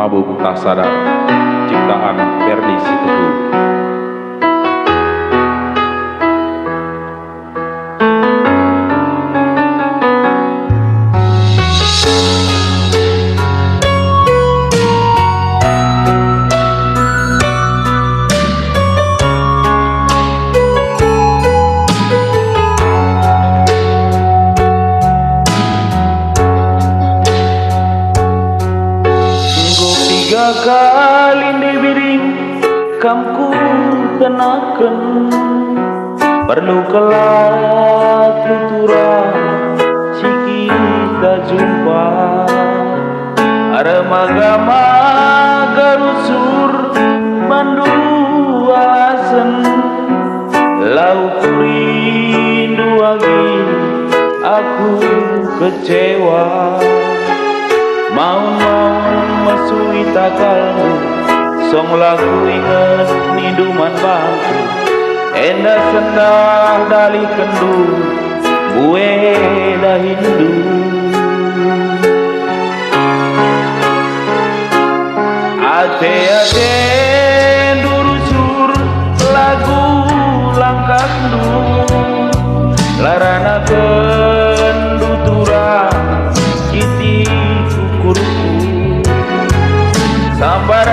Mabuk Tak Sadar, ciptaan Ferdi Siteguh. Tiga kali dibiring kamku tenaken perlu kelak tuturang si kita jumpa aremaga rusur mandu alasan lau rindu lagi aku kecewa mau masui takalmu song lagu inget niduman bangku enda sendah dali kendu gue dah hindu ate durusur lagu langkah du larana kendu turang kiti kukurku sambar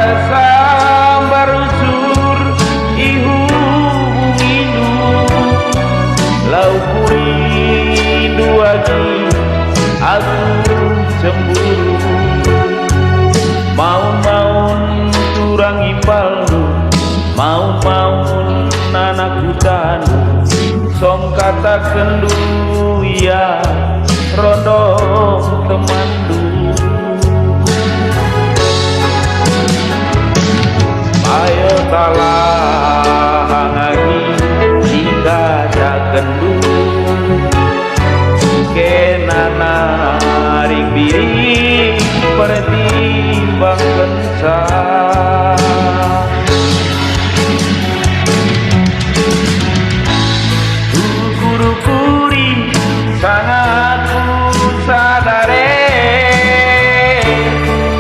usur ihu ngindu lau rindu lagi aku cemburu mau turang impalmu mau anak hutanmu song kata kendu ya rondo temandu ayo talah lagi jika jagendu kenana ring biri pertimbang kensa kuri sangat ku sadare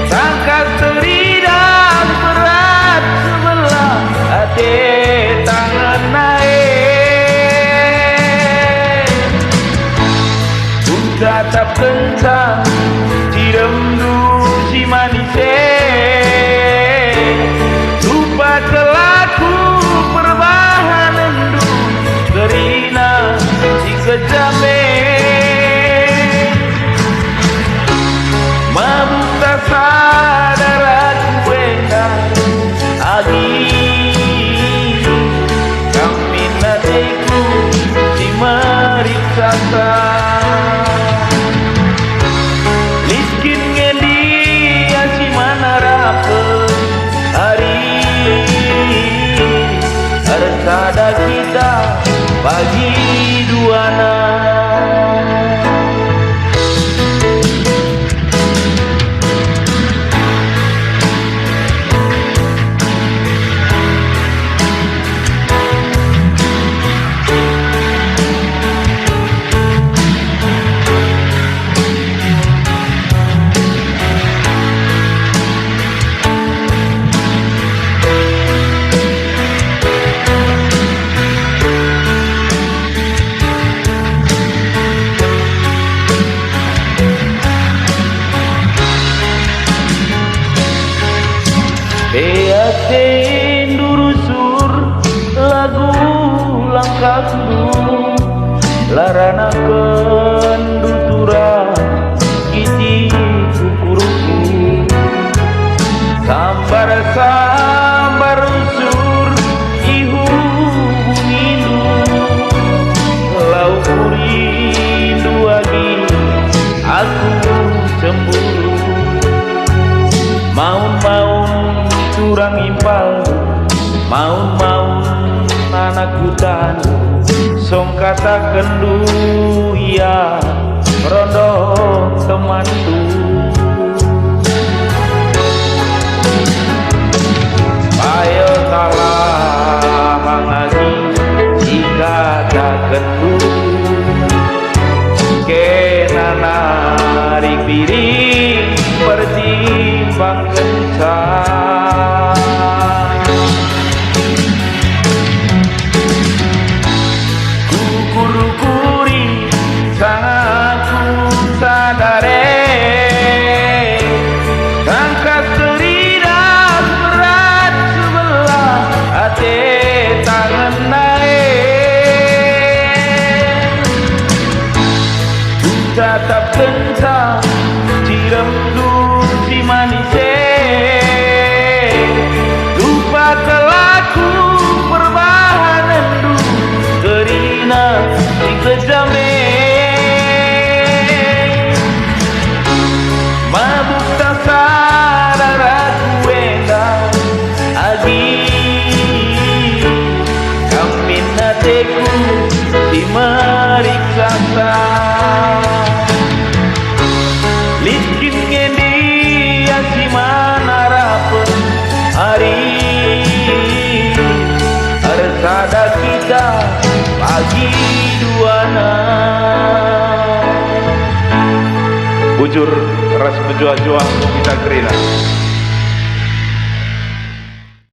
sangka seridang berat sebelah ade tangan naik udah tak kencang ciremdu si manise lupa kelaku perbahan endu gerina si kejame mabuk tak sadar aku endang agi kami nadiku si meriksa miskin ngendi si mana rape hari ada kita bagi duana Beatin durusur lagu langkahmu larana kendu turang kiti kukuruku sambar usur ihu ngindu lau rindu lagi aku cemburu mau turang impal mau anak hutan song kata kendu ya rondo temandu ayo talah lagi jika jagendu kenana ring piring pertimbang pangkencang. Kukur-kuri sangat ku sadare, angkat teridak berat sebelah hati tangan naik. Ku tatap tentang ciremdu si manise, lupa kelaku perbahanan du kerina si kejame. Mabuk tak sadar aku enggak agi, kamin hatiku si meriksa. Liskin ngendi si manarapen hari arsada kita pagi duana. Bujur ras berjuang-juang kita kerina.